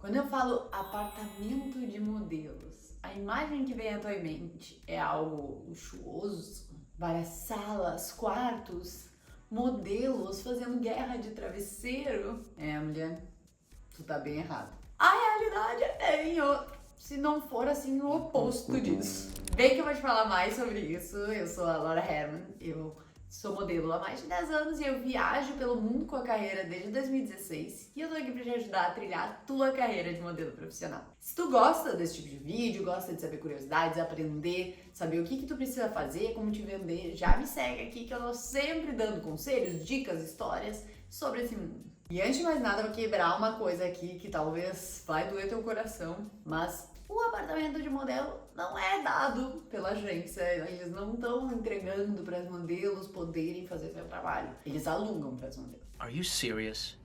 Quando eu falo apartamento de modelos, a imagem que vem à tua mente é algo luxuoso, várias salas, quartos, modelos fazendo guerra de travesseiro. Mulher, tu tá bem errado. A realidade é bem se não for assim, o oposto disso. Bem que eu vou te falar mais sobre isso. Eu sou a Laura Herman, eu sou modelo há mais de 10 anos e eu viajo pelo mundo com a carreira desde 2016 e eu tô aqui pra te ajudar a trilhar a tua carreira de modelo profissional. Se tu gosta desse tipo de vídeo, gosta de saber curiosidades, aprender, saber o que tu precisa fazer, como te vender, já me segue aqui que eu tô sempre dando conselhos, dicas, histórias sobre esse mundo. E antes de mais nada, eu vou quebrar uma coisa aqui que talvez vai doer teu coração, mas o apartamento de modelo não é dado pela agência, eles não estão entregando para os modelos poderem fazer seu trabalho, eles alugam para os modelos. Are you serious?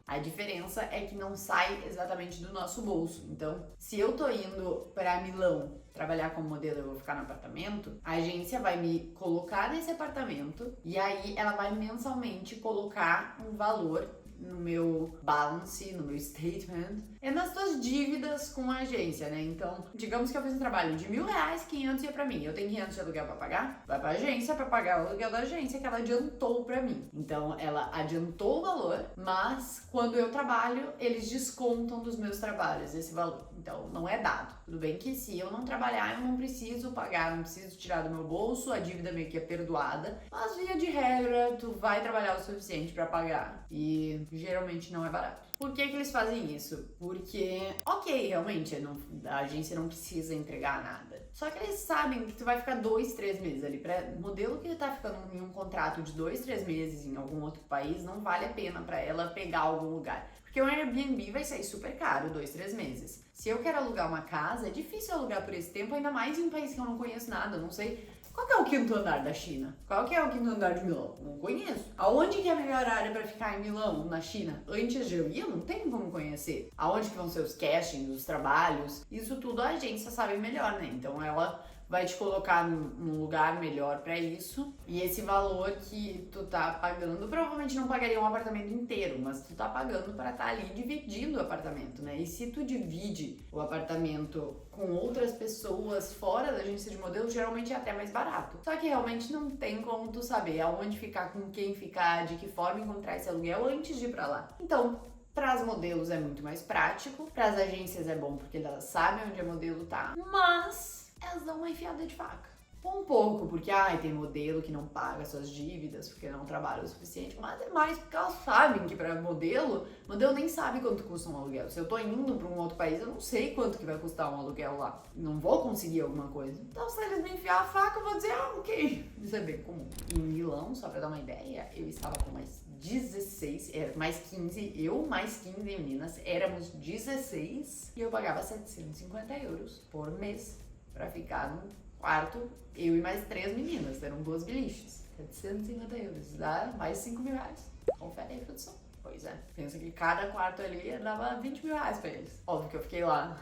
A diferença é que não sai exatamente do nosso bolso. Então, se eu tô indo para Milão trabalhar como modelo, eu vou ficar no apartamento, a agência vai me colocar nesse apartamento e aí ela vai mensalmente colocar um valor no meu balance, no meu statement, é nas tuas dívidas com a agência, né? Então, digamos que eu fiz um trabalho de R$1.000, 500 ia pra mim. Eu tenho 500 de aluguel pra pagar? Vai pra agência pra pagar o aluguel da agência que ela adiantou pra mim. Então, ela adiantou o valor, mas quando eu trabalho, eles descontam dos meus trabalhos esse valor. Então, não é dado. Tudo bem que se eu não trabalhar, eu não preciso pagar, não preciso tirar do meu bolso, a dívida meio que é perdoada. Mas, via de regra, tu vai trabalhar o suficiente pra pagar. E geralmente não é barato. Por que eles fazem isso? Porque, ok, realmente, a agência não precisa entregar nada. Só que eles sabem que tu vai ficar 2, 3 meses ali. Pra modelo que tá ficando em um contrato de 2, 3 meses em algum outro país, não vale a pena pra ela pegar algum lugar. Porque o Airbnb vai sair super caro, 2, 3 meses. Se eu quero alugar uma casa, é difícil alugar por esse tempo, ainda mais em um país que eu não conheço nada, não sei. Qual que é o quinto andar da China? Qual que é o quinto andar de Milão? Não conheço. Aonde que é a melhor área pra ficar em Milão, na China? Antes de eu ir, não tem como conhecer. Aonde que vão ser os castings, os trabalhos? Isso tudo a agência sabe melhor, né? Então ela vai te colocar num lugar melhor pra isso. E esse valor que tu tá pagando, provavelmente não pagaria um apartamento inteiro, mas tu tá pagando pra estar ali dividindo o apartamento, né? E se tu divide o apartamento com outras pessoas fora da agência de modelo, geralmente é até mais barato. Só que realmente não tem como tu saber aonde ficar, com quem ficar, de que forma encontrar esse aluguel antes de ir pra lá. Então, para as modelos é muito mais prático, para as agências é bom porque elas sabem onde a modelo tá, mas elas dão uma enfiada de faca. Um pouco, porque tem modelo que não paga suas dívidas porque não trabalha o suficiente, mas é mais porque elas sabem que para modelo nem sabe quanto custa um aluguel. Se eu tô indo para um outro país, eu não sei quanto que vai custar um aluguel lá. Não vou conseguir alguma coisa. Então, se eles me enfiar a faca, eu vou dizer, ok. Isso é bem comum. Em Milão, só para dar uma ideia, eu estava com mais 16, mais 15, eu mais 15 meninas, éramos 16 e eu pagava 750 euros por mês para ficar no quarto, eu e mais 3 meninas, eram 2 biliches, 750 euros, dá mais 5 mil reais. Confere aí, produção. Pois é, pensa que cada quarto ali dava 20 mil reais pra eles. Óbvio que eu fiquei lá,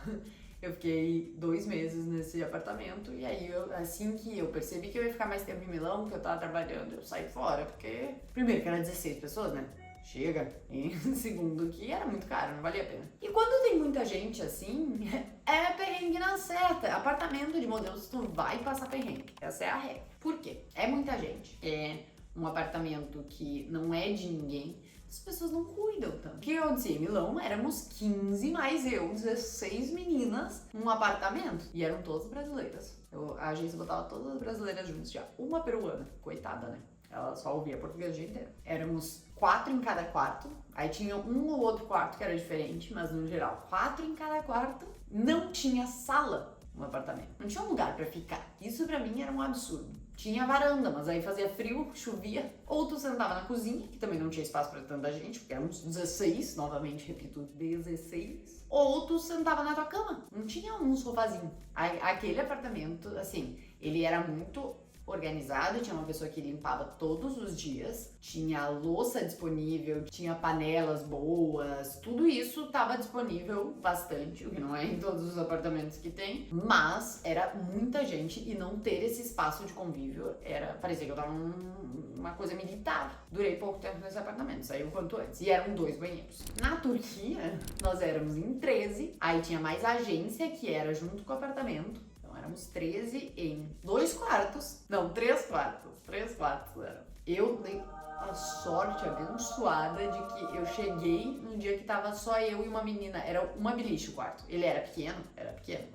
eu fiquei 2 meses nesse apartamento e aí assim que eu percebi que eu ia ficar mais tempo em Milão, que eu tava trabalhando, eu saí fora, porque primeiro que era 16 pessoas, né? Chega. E segundo, que era muito caro, não valia a pena. E quando tem muita gente assim, é perrengue na certa. Apartamento de modelos, tu vai passar perrengue. Essa é a regra. Por quê? É muita gente. É um apartamento que não é de ninguém. As pessoas não cuidam tanto. O que eu disse? Em Milão éramos 15 mais eu, 16 meninas num apartamento. E eram todas brasileiras. A agência botava todas as brasileiras juntas, já uma peruana. Coitada, né? Ela só ouvia português o dia inteiro. Éramos 4 em cada quarto. Aí tinha um ou outro quarto que era diferente, mas no geral, 4 em cada quarto. Não tinha sala no apartamento. Não tinha lugar pra ficar. Isso pra mim era um absurdo. Tinha varanda, mas aí fazia frio, chovia. Ou tu sentava na cozinha, que também não tinha espaço pra tanta gente, porque éramos 16, novamente, repito, 16. Ou tu sentava na tua cama. Não tinha um sofazinho. Aquele apartamento, assim, ele era muito organizado, tinha uma pessoa que limpava todos os dias, tinha louça disponível, tinha panelas boas, tudo isso estava disponível bastante, o que não é em todos os apartamentos que tem, mas era muita gente e não ter esse espaço de convívio parecia que eu tava numa coisa militar. Durei pouco tempo nesse apartamento, saiu quanto antes, e eram 2 banheiros. Na Turquia, nós éramos em 13, aí tinha mais agência que era junto com o apartamento. Éramos 13 em 2 quartos. Não, 3 quartos. 3 quartos eram. Eu dei a sorte abençoada de que eu cheguei num dia que tava só eu e uma menina. Era uma beliche o quarto. Ele era pequeno,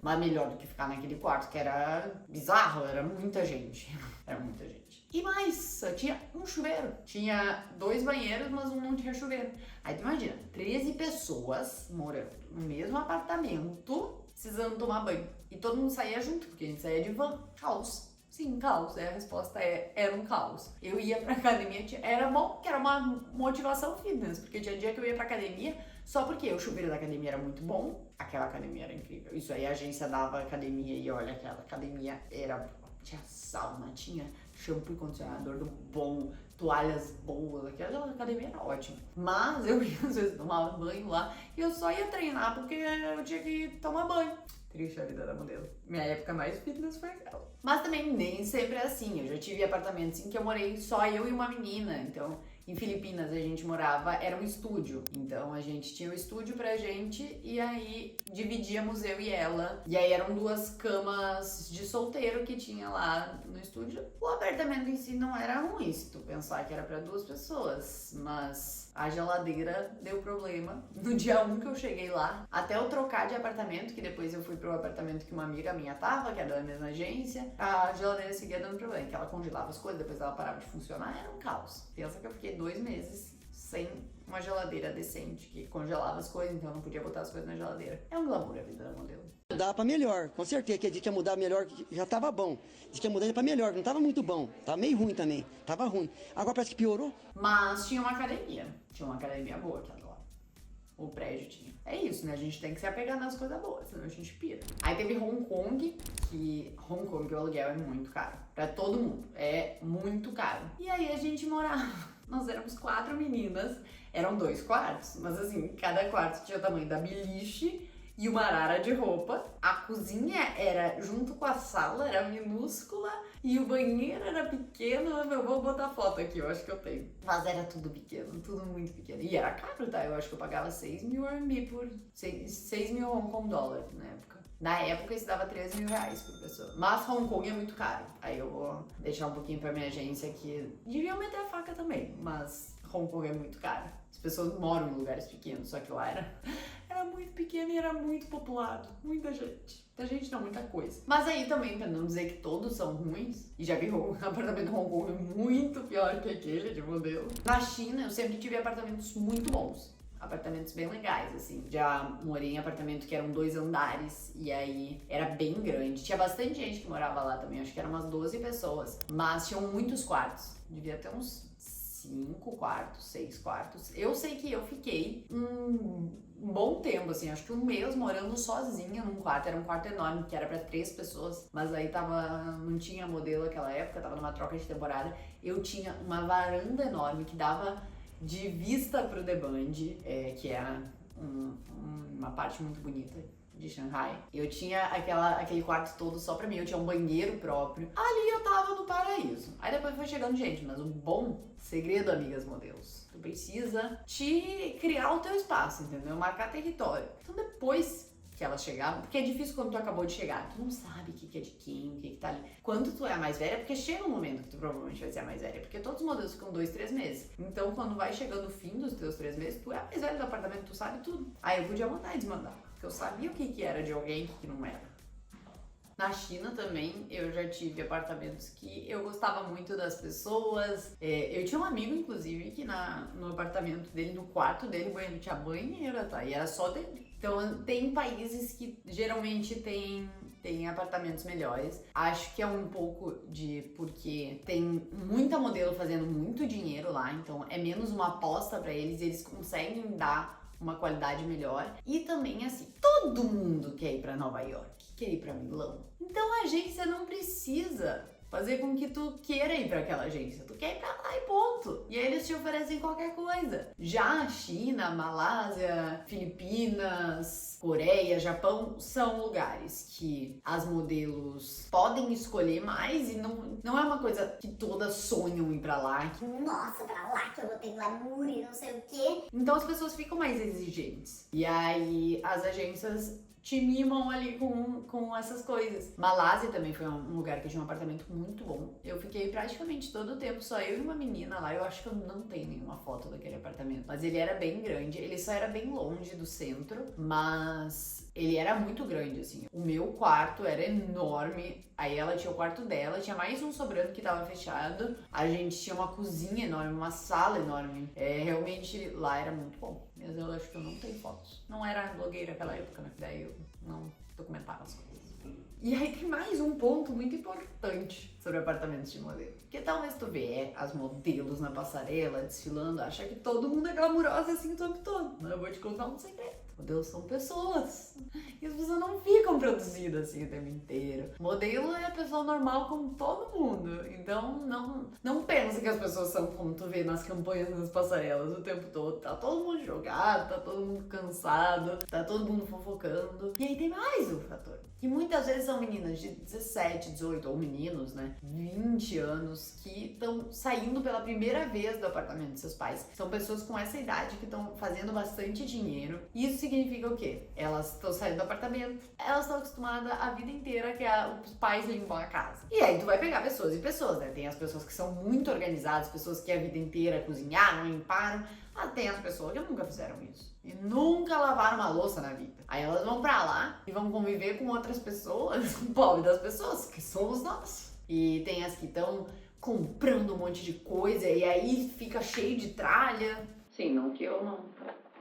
mas melhor do que ficar naquele quarto, que era bizarro, era muita gente. Era muita gente. E mais, só tinha um chuveiro. Tinha 2 banheiros, mas um não tinha chuveiro. Aí tu imagina, 13 pessoas morando no mesmo apartamento, precisando tomar banho. E todo mundo saía junto, porque a gente saía de van. Caos. Sim, caos. A resposta era um caos. Eu ia pra academia, era bom, que era uma motivação fitness, porque tinha dia que eu ia pra academia só porque o chuveiro da academia era muito bom, aquela academia era incrível. Isso aí a agência dava academia e olha, aquela academia tinha sauna, tinha shampoo e condicionador do bom, toalhas boas, aquela academia era ótima. Mas eu ia às vezes tomar banho lá e eu só ia treinar porque eu tinha que tomar banho. Triste a vida da modelo. Minha época mais fitness foi aquela. Mas também nem sempre é assim. Eu já tive apartamentos em que eu morei só eu e uma menina. Então, em Filipinas a gente morava, era um estúdio. Então a gente tinha um estúdio pra gente e aí dividíamos eu e ela. E aí eram 2 camas de solteiro que tinha lá no estúdio. O apartamento em si não era ruim, se tu pensar que era pra 2 pessoas. Mas a geladeira deu problema. No dia 1 que eu cheguei lá, até eu trocar de apartamento, que depois eu fui pro apartamento que uma amiga minha tava, que era da mesma agência, a geladeira seguia dando problema, que ela congelava as coisas, depois ela parava de funcionar, era um caos. Pensa que eu fiquei 2 meses sem uma geladeira decente, que congelava as coisas, então eu não podia botar as coisas na geladeira. É um glamour a vida da modelo. Mudar pra melhor, com certeza, que a gente ia mudar melhor, já tava bom. Diz que ia mudar pra melhor, não tava muito bom, tava meio ruim também, tava ruim. Agora parece que piorou. Mas tinha uma academia boa aqui agora. O prédio tinha. É isso, né? A gente tem que se apegar nas coisas boas, senão a gente pira. Aí teve Hong Kong, que Hong Kong o aluguel é muito caro. Pra todo mundo, é muito caro. E aí a gente morava, nós éramos 4 meninas, eram 2 quartos, mas assim, cada quarto tinha o tamanho da beliche e uma arara de roupa. A cozinha era junto com a sala, era minúscula, e o banheiro era pequeno. Eu vou botar foto aqui, eu acho que eu tenho. Mas era tudo pequeno, tudo muito pequeno. E era caro, tá? Eu acho que eu pagava 6 mil RMB por 6 mil Hong Kong dólar na época. Na época isso dava 13 mil reais por pessoa. Mas Hong Kong é muito caro. Aí eu vou deixar um pouquinho pra minha agência que deviam meter a faca também, mas Hong Kong é muito caro. As pessoas moram em lugares pequenos, só que lá era muito pequeno e era muito populado. Muita gente. Muita gente não, muita coisa. Mas aí também, pra não dizer que todos são ruins, e já vi o apartamento de Hong Kong muito pior que aquele de modelo. Na China, eu sempre tive apartamentos muito bons. Apartamentos bem legais, assim. Já morei em apartamento que eram 2 andares e aí era bem grande. Tinha bastante gente que morava lá também, acho que eram umas 12 pessoas. Mas tinham muitos quartos. Devia ter uns 5 quartos, 6 quartos. Eu sei que eu fiquei um bom tempo, assim, acho que 1 mês morando sozinha num quarto. Era um quarto enorme, que era pra 3 pessoas. Mas aí não tinha modelo naquela época, tava numa troca de temporada. Eu tinha uma varanda enorme que dava de vista pro The Bund, que era uma parte muito bonita de Shanghai. Eu tinha aquele quarto todo só pra mim, eu tinha um banheiro próprio. Ali eu tava no paraíso. Aí depois foi chegando gente, mas o bom segredo, amigas modelos, tu precisa te criar o teu espaço, entendeu? Marcar território. Então depois que elas chegavam, porque é difícil quando tu acabou de chegar, tu não sabe o que é de quem, o que tá ali. Quando tu é a mais velha, porque chega um momento que tu provavelmente vai ser a mais velha, porque todos os modelos ficam 2, 3 meses. Então quando vai chegando o fim dos teus 3 meses, tu é a mais velha do apartamento, tu sabe tudo. Aí eu podia mandar e desmandar, porque eu sabia o que era de alguém e o que não era. Na China também, eu já tive apartamentos que eu gostava muito das pessoas. Eu tinha um amigo, inclusive, que no apartamento dele, no quarto dele, o banheiro tinha banheira, tá? E era só dele. Então, tem países que geralmente tem apartamentos melhores. Acho que é um pouco porque tem muita modelo fazendo muito dinheiro lá, então é menos uma aposta pra eles, eles conseguem dar uma qualidade melhor. E também, assim, todo mundo quer ir pra Nova York, quer ir pra Milão. Então a agência não precisa fazer com que tu queira ir para aquela agência. Tu quer ir pra lá e ponto. E aí eles te oferecem qualquer coisa. Já a China, Malásia, Filipinas, Coreia, Japão são lugares que as modelos podem escolher mais e não é uma coisa que todas sonham ir pra lá. Nossa, pra lá que eu vou ter glamour e não sei o quê. Então as pessoas ficam mais exigentes. E aí as agências te mimam ali com essas coisas. Malásia também foi um lugar que tinha um apartamento muito bom. Eu fiquei praticamente todo o tempo, só eu e uma menina lá. Eu acho que eu não tenho nenhuma foto daquele apartamento. Mas ele era bem grande, ele só era bem longe do centro, mas ele era muito grande, assim. O meu quarto era enorme, aí ela tinha o quarto dela, tinha mais um sobrando que tava fechado. A gente tinha uma cozinha enorme, uma sala enorme. Realmente lá era muito bom. Mas eu acho que eu não tenho fotos. Não era blogueira naquela época, né? Daí eu não documentava as coisas. E aí tem mais um ponto muito importante sobre apartamentos de modelo. Porque talvez tu vê as modelos na passarela desfilando, acha que todo mundo é glamurosa assim o tempo todo. Mas eu vou te contar um segredo. Modelos são pessoas. E as pessoas não ficam produzidas assim o tempo inteiro. Modelo é a pessoa normal como todo mundo. Então não pensa que as pessoas são como tu vê nas campanhas nas passarelas o tempo todo. Tá todo mundo jogado, tá todo mundo cansado, tá todo mundo fofocando. E aí tem mais um fator. Que muitas vezes são meninas de 17, 18 ou meninos, né? 20 anos que estão saindo pela primeira vez do apartamento dos seus pais. São pessoas com essa idade que estão fazendo bastante dinheiro. Isso significa o quê? Elas estão saindo do apartamento, elas estão acostumadas a vida inteira que os pais limpam a casa. E aí tu vai pegar pessoas e pessoas, né? Tem as pessoas que são muito organizadas, pessoas que a vida inteira cozinharam, limparam. Mas tem as pessoas que nunca fizeram isso. E nunca lavaram uma louça na vida. Aí elas vão pra lá e vão conviver com outras pessoas, o pobre das pessoas, que somos nós. E tem as que estão comprando um monte de coisa e aí fica cheio de tralha. Sim, não que eu não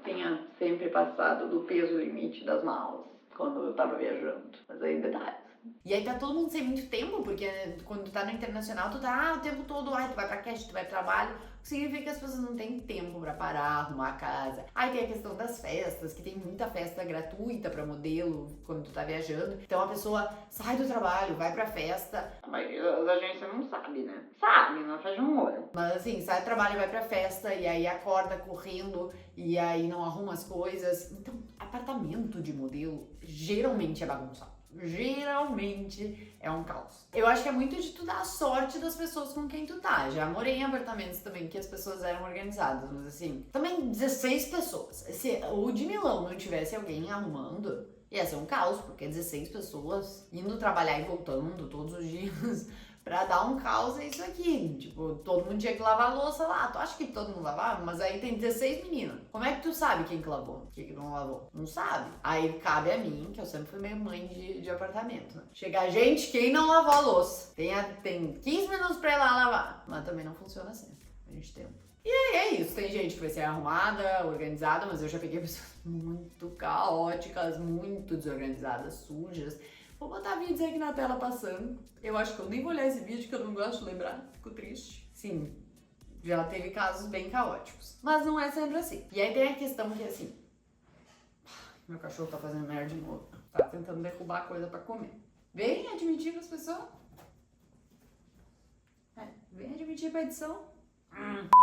tenha sempre passado do peso limite das malas quando eu tava viajando. Mas aí detalhes. E aí tá todo mundo sem muito tempo, porque quando tu tá no internacional, tu tá o tempo todo, tu vai pra cash, tu vai pro trabalho. Significa que as pessoas não têm tempo pra parar, arrumar a casa. Aí tem a questão das festas, que tem muita festa gratuita pra modelo quando tu tá viajando. Então a pessoa sai do trabalho, vai pra festa. A maioria das agências não sabe, né? Sabe, não faz um olho. Mas assim, sai do trabalho, vai pra festa e aí acorda correndo e aí não arruma as coisas. Então, apartamento de modelo geralmente é bagunçado. Geralmente é um caos. Eu acho que é muito de tu dar a sorte das pessoas com quem tu tá. Já morei em apartamentos também que as pessoas eram organizadas, mas assim, também 16 pessoas. Se o de Milão não tivesse alguém arrumando, ia ser um caos, porque 16 pessoas indo trabalhar e voltando todos os dias. Pra dar um caos é isso aqui. Tipo, todo mundo tinha que lavar a louça lá. Tu acha que todo mundo lavava? Mas aí tem 16 meninas. Como é que tu sabe quem que lavou? Quem que não lavou? Não sabe. Aí cabe a mim, que eu sempre fui meio mãe de apartamento, né? Chegar, gente, quem não lavou a louça? Tem 15 minutos pra ir lá lavar. Mas também não funciona sempre. A gente tem tempo. E aí é isso, tem gente que vai ser arrumada, organizada, mas eu já peguei pessoas muito caóticas, muito desorganizadas, sujas. Vou botar vídeos aqui na tela passando. Eu acho que eu nem vou olhar esse vídeo, que eu não gosto de lembrar. Fico triste. Sim, já teve casos bem caóticos. Mas não é sempre assim. E aí tem a questão que, assim... Meu cachorro tá fazendo merda de novo. Tá tentando derrubar coisa pra comer. Vem admitir pras pessoas. Vem admitir pra edição.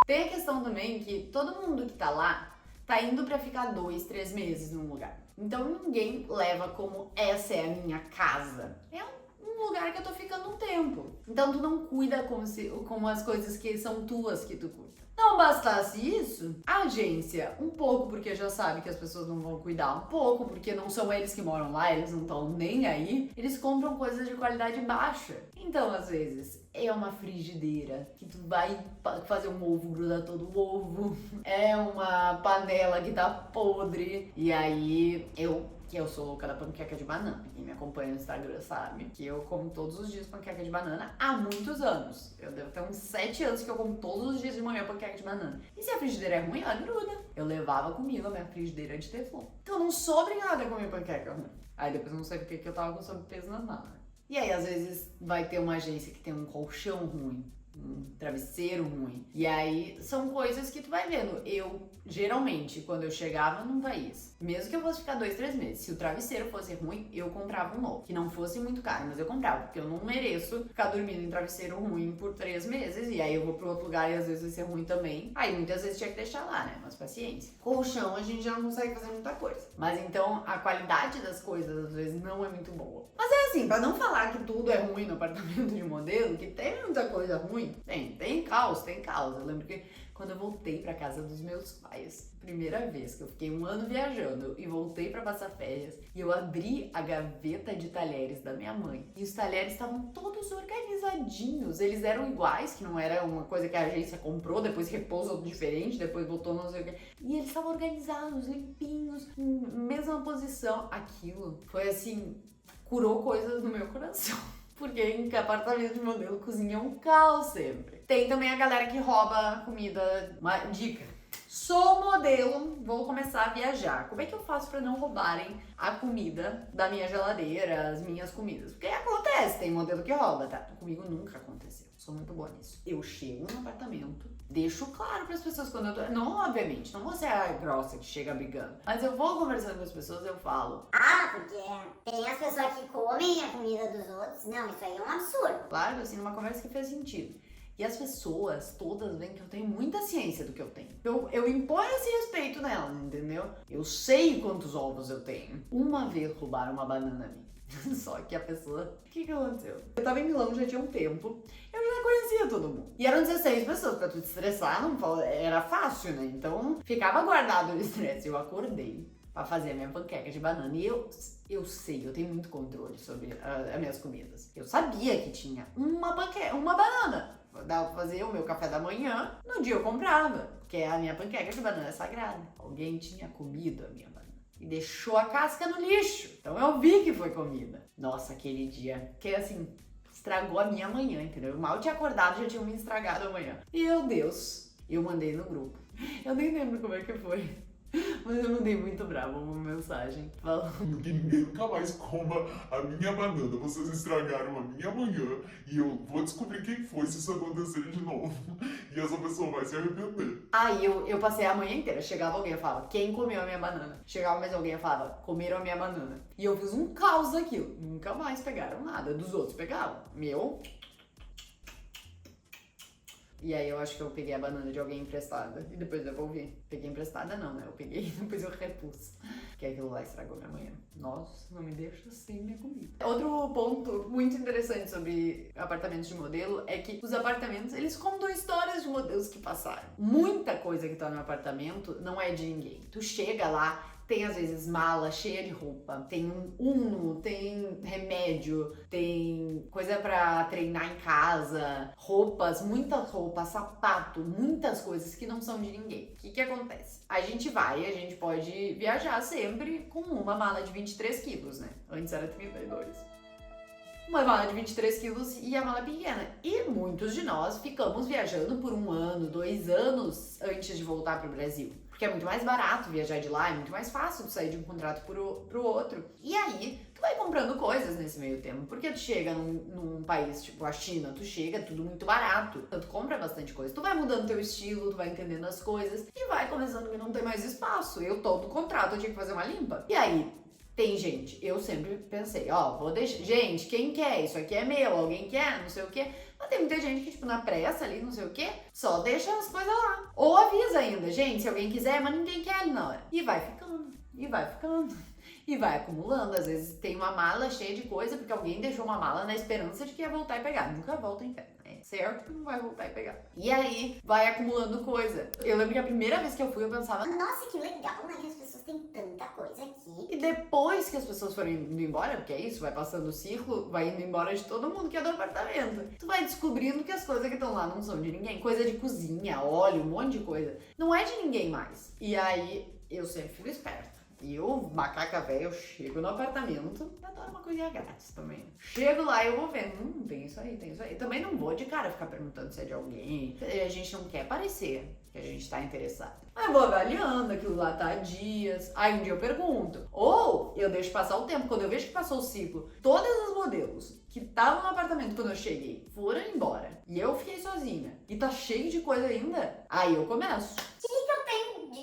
Tem a questão também que todo mundo que tá lá tá indo pra ficar 2, 3 meses num lugar. Então ninguém leva como essa é a minha casa. É um lugar que eu tô ficando um tempo. Então tu não cuida como as coisas que são tuas que tu cuida. Não bastasse isso, a agência, um pouco porque já sabe que as pessoas não vão cuidar, um pouco porque não são eles que moram lá, eles não estão nem aí, eles compram coisas de qualidade baixa. Então, às vezes, é uma frigideira que tu vai fazer um ovo, gruda todo o ovo, é uma panela que tá podre, e aí eu sou louca da panqueca de banana. Quem me acompanha no Instagram sabe que eu como todos os dias panqueca de banana há muitos anos. Eu devo ter uns 7 anos que eu como todos os dias de manhã panqueca de banana. E se a frigideira é ruim, ela gruda. Eu levava comigo a minha frigideira de teflon. Então não sobra nada com a minha panqueca ruim. Aí depois eu não sei porque que eu tava com sobrepeso nas malas. E aí às vezes vai ter uma agência que tem um colchão ruim. um travesseiro ruim. E aí são coisas que tu vai vendo. Eu, geralmente, quando eu chegava num país, mesmo que eu fosse ficar 2, 3 meses, se o travesseiro fosse ruim, eu comprava um novo. Que não fosse muito caro, mas eu comprava, porque eu não mereço ficar dormindo em travesseiro ruim por 3 meses. E aí eu vou pra outro lugar e às vezes vai ser ruim também. Aí muitas vezes tinha que deixar lá, né? Mas paciência. Colchão a gente já não consegue fazer muita coisa. Mas então a qualidade das coisas às vezes não é muito boa. Mas é assim, pra não falar que tudo é ruim no apartamento de modelo, que tem muita coisa ruim, tem caos. Eu lembro que quando eu voltei pra casa dos meus pais, primeira vez que eu fiquei 1 ano viajando e voltei pra passar férias, e eu abri a gaveta de talheres da minha mãe, e os talheres estavam todos organizadinhos, eles eram iguais, que não era uma coisa que a agência comprou, depois repôs outro diferente, depois botou não sei o que, e eles estavam organizados, limpinhos, mesma posição. Aquilo foi assim, curou coisas no meu coração. Porque em apartamento de modelo cozinha é um caos sempre. Tem também a galera que rouba comida. Uma dica: sou modelo, vou começar a viajar. Como é que eu faço pra não roubarem a comida da minha geladeira, as minhas comidas? Porque acontece, tem modelo que rouba, tá? Comigo nunca aconteceu. Sou muito boa nisso. Eu chego no apartamento, deixo claro pras pessoas quando eu tô... Não, obviamente, não vou ser a grossa que chega brigando. Mas eu vou conversando com as pessoas, eu falo. Ah, porque tem as pessoas que comem a comida dos outros. Não, isso aí é um absurdo. Claro, assim, numa conversa que fez sentido. E as pessoas todas veem que eu tenho muita ciência do que eu tenho. Eu imponho esse respeito nelas, entendeu? Eu sei quantos ovos eu tenho. Uma vez roubaram uma banana minha. Só que a pessoa... O que aconteceu? Eu tava em Milão já tinha um tempo. Eu já conhecia todo mundo. E eram 16 pessoas. Pra tu te estressar, não era fácil, né? Então ficava guardado o estresse. Eu acordei pra fazer a minha panqueca de banana. E eu sei, eu tenho muito controle sobre as minhas comidas. Eu sabia que tinha uma banana. Dava pra fazer o meu café da manhã. No dia eu comprava. Porque a minha panqueca de banana é sagrada. Alguém tinha comido a minha banana e deixou a casca no lixo. Então eu vi que foi comida. Nossa, aquele dia, que assim, estragou a minha manhã, entendeu? Eu mal tinha acordado, já tinha me estragado a manhã. E meu Deus, eu mandei no grupo. Eu nem lembro como é que foi, mas eu mandei muito brava uma mensagem falando que ninguém nunca mais coma a minha banana. Vocês estragaram a minha manhã e eu vou descobrir quem foi se isso acontecer de novo. E essa pessoa vai se arrepender. Aí eu passei a manhã inteira. Chegava alguém e falava, quem comeu a minha banana? Chegava mais alguém e falava, comeram a minha banana. E eu fiz um caos daquilo. Nunca mais pegaram nada. Dos outros pegavam. Meu... E aí eu acho que eu peguei a banana de alguém emprestada e depois devolvi. Peguei emprestada não, né? Eu peguei e depois eu repus. Que aquilo lá estragou minha manhã. Nossa, não me deixa sem minha comida. Outro ponto muito interessante sobre apartamentos de modelo é que os apartamentos, eles contam histórias de modelos que passaram. Muita coisa que tá no apartamento não é de ninguém. Tu chega lá, tem às vezes mala cheia de roupa, tem um Uno, tem remédio, tem coisa pra treinar em casa, roupas, muita roupa, sapato, muitas coisas que não são de ninguém. O que acontece? A gente pode viajar sempre com uma mala de 23 quilos, né? Antes era 32. Uma mala de 23 quilos e a mala pequena. E muitos de nós ficamos viajando por 1 ano, 2 anos antes de voltar pro Brasil. Porque é muito mais barato viajar de lá, é muito mais fácil sair de um contrato pro outro. E aí, tu vai comprando coisas nesse meio tempo. Porque tu chega num país tipo a China, tu chega, tudo muito barato. Então tu compra bastante coisa. Tu vai mudando teu estilo, tu vai entendendo as coisas. E vai começando que não tem mais espaço. Eu todo contrato, eu tinha que fazer uma limpa. E aí, tem gente, eu sempre pensei, vou deixar... Gente, quem quer? Isso aqui é meu, alguém quer? Não sei o quê. Mas tem muita gente que, tipo, na pressa ali, não sei o quê, só deixa as coisas lá. Ou avisa ainda, gente, se alguém quiser, mas ninguém quer ali na hora. E vai ficando, e vai ficando. E vai acumulando. Às vezes tem uma mala cheia de coisa, porque alguém deixou uma mala na esperança de que ia voltar e pegar. Nunca volta em pé. É certo que não vai voltar e pegar. E aí, vai acumulando coisa. Eu lembro que a primeira vez que eu fui, eu pensava... Nossa, que legal, né? Que as pessoas têm tanta coisa aqui. E depois que as pessoas forem indo embora, porque é isso, vai passando o ciclo, vai indo embora de todo mundo que é do apartamento. Tu vai descobrindo que as coisas que estão lá não são de ninguém. Coisa de cozinha, óleo, um monte de coisa. Não é de ninguém mais. E aí, eu sempre fico esperta. eu, macaca velha, eu chego no apartamento, eu adoro uma coisinha grátis também. Chego lá e eu vou vendo, tem isso aí, tem isso aí. Também não vou de cara ficar perguntando se é de alguém. A gente não quer parecer que a gente tá interessado. Aí eu vou avaliando, aquilo lá tá há dias. Aí um dia eu pergunto. Ou eu deixo passar o tempo. Quando eu vejo que passou o ciclo, todas as modelos que estavam no apartamento quando eu cheguei foram embora. E eu fiquei sozinha. E tá cheio de coisa ainda. Aí eu começo.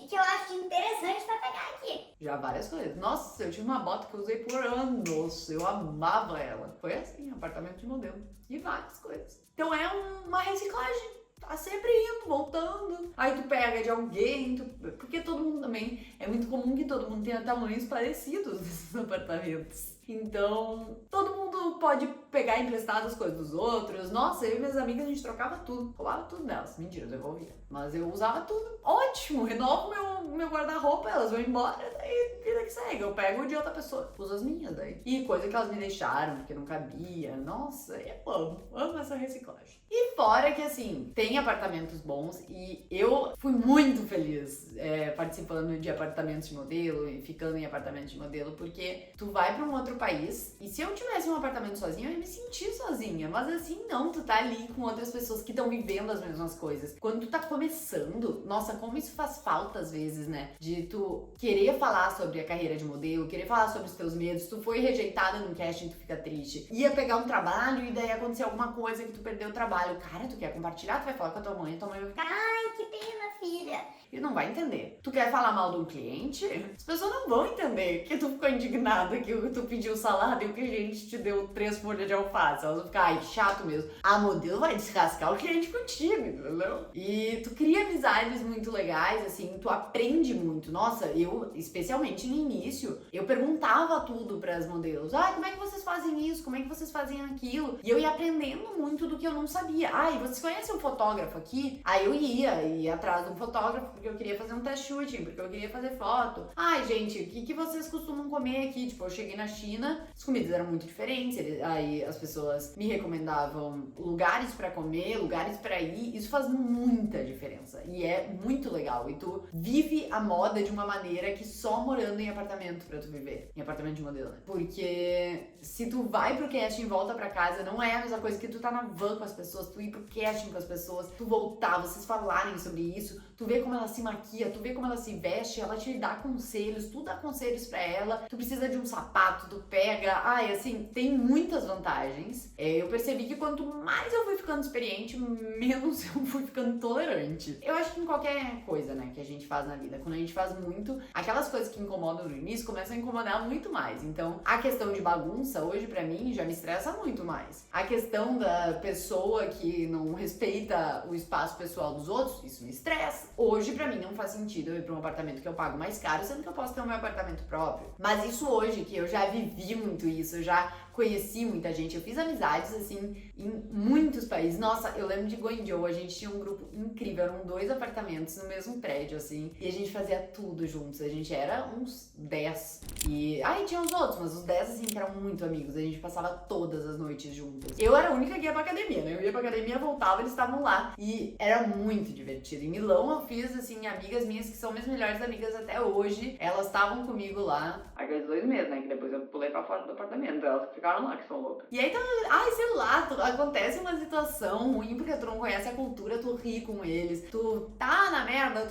Que eu acho interessante pra pegar aqui. Já várias coisas. Nossa, eu tive uma bota que eu usei por anos. Eu amava ela. Foi assim, apartamento de modelo. E várias coisas. Então é uma reciclagem. Tá sempre indo, voltando. Aí tu pega de alguém, porque todo mundo também... É muito comum que todo mundo tenha tamanhos parecidos nesses apartamentos. Então, todo mundo pode pegar emprestado as coisas dos outros. Nossa, eu e minhas amigas, a gente trocava tudo. Roubava tudo delas. Mentira, eu devolvia. Mas eu usava tudo. Ótimo, renovo meu guarda-roupa, elas vão embora, daí vida que segue. Eu pego de outra pessoa, uso as minhas daí. E coisa que elas me deixaram, porque não cabia. Nossa, eu amo essa reciclagem. E fora que, assim, tem apartamentos bons e eu fui muito feliz participando de apartamentos de modelo e ficando em apartamentos de modelo, porque tu vai pra um outro país e se eu tivesse um apartamento sozinha, eu ia me sentir sozinha. Mas assim, não, tu tá ali com outras pessoas que estão vivendo as mesmas coisas. Quando tu tá começando, nossa, como isso faz falta às vezes, né? De tu querer falar sobre a carreira de modelo, querer falar sobre os teus medos, tu foi rejeitada num casting, tu fica triste. Ia pegar um trabalho e daí acontecer alguma coisa que tu perdeu o trabalho. Cara, tu quer compartilhar, tu vai falar com a tua mãe vai ficar, Ai, que pena, filha. e não vai entender. Tu quer falar mal de um cliente, as pessoas não vão entender que tu ficou indignada, que tu pediu salada e o cliente te deu 3 folhas de alface. Elas vão ficar, ai, chato mesmo. A modelo vai descascar o cliente contigo, entendeu? E tu cria amizades muito legais, assim, tu aprende muito. Nossa, eu, especialmente no início, eu perguntava tudo pras modelos. Ah, como é que vocês fazem isso? Como é que vocês fazem aquilo? E eu ia aprendendo muito do que eu não sabia. Ah, e vocês conhecem um fotógrafo aqui? Aí eu ia atrás de um fotógrafo porque eu queria fazer um test shooting, porque eu queria fazer foto. Ai, gente, o que vocês costumam comer aqui? Tipo, eu cheguei na China, as comidas eram muito diferentes, aí as pessoas me recomendavam lugares pra comer, lugares pra ir. Isso faz muita diferença e é muito legal. E tu vive a moda de uma maneira que só morando em apartamento pra tu viver. Em apartamento de modelo, né? Porque se tu vai pro casting e volta pra casa, não é a mesma coisa que tu tá na van com as pessoas, tu ir pro casting com as pessoas, tu voltar, vocês falarem sobre isso, tu vê como ela se maquia, tu vê como ela se veste, ela te dá conselhos, tu dá conselhos pra ela, tu precisa de um sapato, tu pega. Ai, assim, tem muitas vantagens. Eu percebi que quanto mais eu fui ficando experiente, menos eu fui ficando tolerante. Eu acho que em qualquer coisa, né, que a gente faz na vida, quando a gente faz muito, aquelas coisas que incomodam no início começam a incomodar muito mais. Então, a questão de bagunça, hoje pra mim, já me estressa muito mais. A questão da pessoa que não respeita o espaço pessoal dos outros, isso me estressa. Hoje, pra mim, não faz sentido eu ir pra um apartamento que eu pago mais caro, sendo que eu posso ter o meu apartamento próprio. Mas isso hoje, que eu já vivi muito isso, eu já conheci muita gente, eu fiz amizades, assim, em muitos países. Nossa, eu lembro de Guangzhou, a gente tinha um grupo incrível, eram 2 apartamentos no mesmo prédio, assim, e a gente fazia tudo juntos, a gente era uns 10. E aí tinha os outros, mas os 10, assim, que eram muito amigos, a gente passava todas as noites juntos. Eu era a única que ia pra academia, né? Eu ia pra academia, voltava, eles estavam lá. E era muito divertido. Em Milão eu fiz, assim, amigas minhas que são minhas melhores amigas até hoje. Elas estavam comigo lá, aqueles 2 meses, né? Que depois eu pulei pra fora do apartamento, elas ficaram lá, que são loucas. E aí, então, ai, sei lá, acontece uma situação ruim porque tu não conhece a cultura, tu ri com eles, tu tá na merda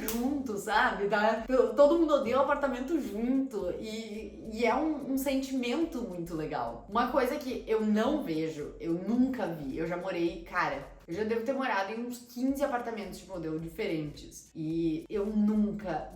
junto, sabe? Todo mundo odeia o apartamento junto e é um sentimento muito legal. Uma coisa que eu não vejo, eu nunca vi, eu já morei, cara, eu já devo ter morado em uns 15 apartamentos de modelo diferentes. E eu nunca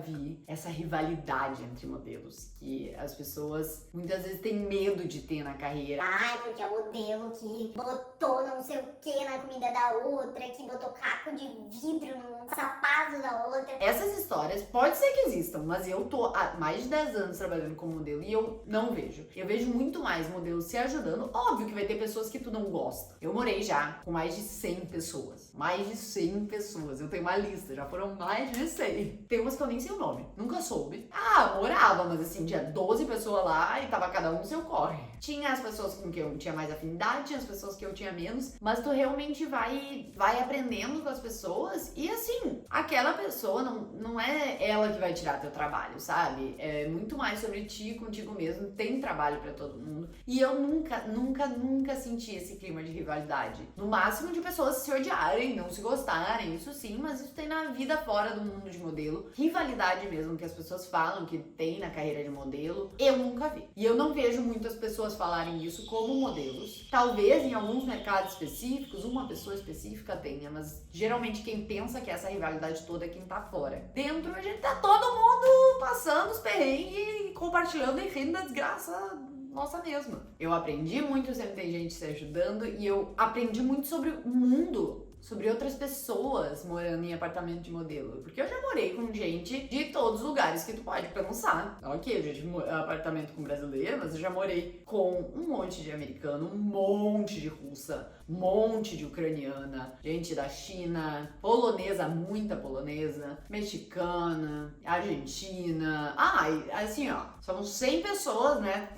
vi essa rivalidade entre modelos que as pessoas muitas vezes têm medo de ter na carreira. Ai, porque é o modelo que botou não sei o que na comida da outra, que botou caco de vidro no sapato da outra. Essas histórias pode ser que existam, mas eu tô há mais de 10 anos trabalhando como modelo e eu não vejo. Eu vejo muito mais modelos se ajudando. Óbvio que vai ter pessoas que tu não gosta. Eu morei já com mais de 100 pessoas. Mais de 100 pessoas. Eu tenho uma lista, já foram mais de 100. Tem umas que eu nem sei o nome, nunca soube. Morava, mas assim, tinha 12 pessoas lá e tava cada um no seu corre. Tinha as pessoas com quem eu tinha mais afinidade, tinha as pessoas que eu tinha menos, mas tu realmente vai aprendendo com as pessoas e assim, aquela pessoa não é ela que vai tirar teu trabalho, sabe? É muito mais sobre ti, contigo mesmo, tem trabalho pra todo mundo. E eu nunca senti esse clima de rivalidade. No máximo de pessoas se odiarem, não se gostarem, isso sim, mas isso tem na vida fora do mundo de modelo. Rivalidade mesmo, que as pessoas falam que tem na carreira de modelo, eu nunca vi. E eu não vejo muitas pessoas falarem isso como modelos. Talvez em alguns mercados específicos, uma pessoa específica tenha, mas geralmente quem pensa que essa rivalidade toda é quem tá fora. Dentro a gente tá todo mundo passando os perrengues, compartilhando e rindo da desgraça nossa mesma. Eu aprendi muito, sempre tem gente se ajudando e eu aprendi muito sobre o mundo, sobre outras pessoas morando em apartamento de modelo. Porque eu já morei com gente de todos os lugares que tu pode pensar. Ok, eu já tive apartamento com brasileiro, mas eu já morei com um monte de americano, um monte de russa, um monte de ucraniana, gente da China, polonesa, muita polonesa, mexicana, argentina. Assim, ó, são 100 pessoas, né?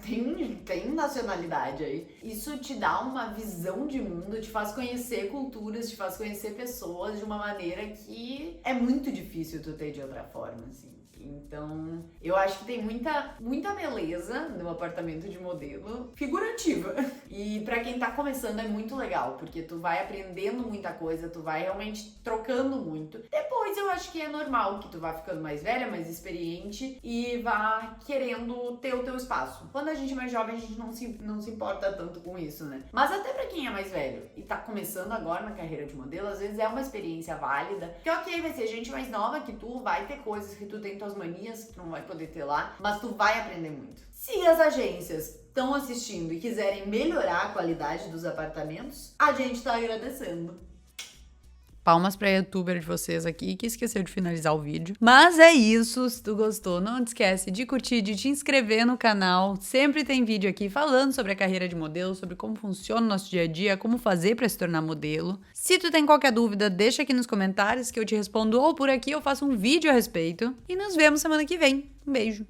Tem nacionalidade aí. Isso te dá uma visão de mundo, te faz conhecer culturas, te faz conhecer pessoas de uma maneira que é muito difícil tu ter de outra forma, assim. Então, eu acho que tem muita beleza no apartamento de modelo figurativa. E pra quem tá começando é muito legal, porque tu vai aprendendo muita coisa, tu vai realmente trocando muito. Depois eu acho que é normal que tu vá ficando mais velha, mais experiente e vá querendo ter o teu espaço. Quando a gente é mais jovem, a gente não se importa tanto com isso, né? Mas até pra quem é mais velho e tá começando agora na carreira de modelo, às vezes é uma experiência válida. Que ok, vai ser gente mais nova que tu, vai ter coisas que tu tem tuas manias que tu não vai poder ter lá, mas tu vai aprender muito. Se as agências estão assistindo e quiserem melhorar a qualidade dos apartamentos, a gente tá agradecendo. Palmas pra youtuber de vocês aqui, que esqueceu de finalizar o vídeo. Mas é isso, se tu gostou, não te esquece de curtir, de te inscrever no canal. Sempre tem vídeo aqui falando sobre a carreira de modelo, sobre como funciona o nosso dia a dia, como fazer pra se tornar modelo. Se tu tem qualquer dúvida, deixa aqui nos comentários que eu te respondo ou por aqui eu faço um vídeo a respeito. E nos vemos semana que vem. Um beijo!